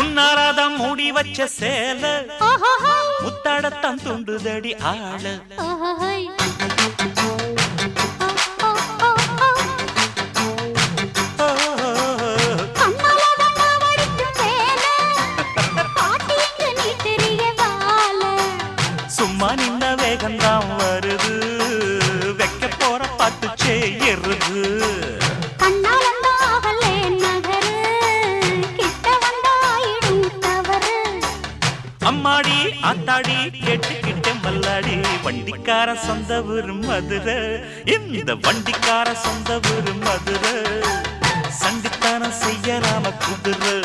முன்னாராதான் மூடி வச்ச சேல முத்தாடத்தான் துண்டுதடி ஆள சும்மா நின்ன வேகந்தான் வருது வைக்க போற பாட்டு செய்யறது அம்மாடி ஆத்தாடி கேட்டுக்கிட்டே மல்லாடி வண்டிக்கார சொந்த ஊர் மதுரை இந்த வண்டிக்கார சொந்த ஊர் மதுரை சண்டித்தானம் செய்யறாம குதிரை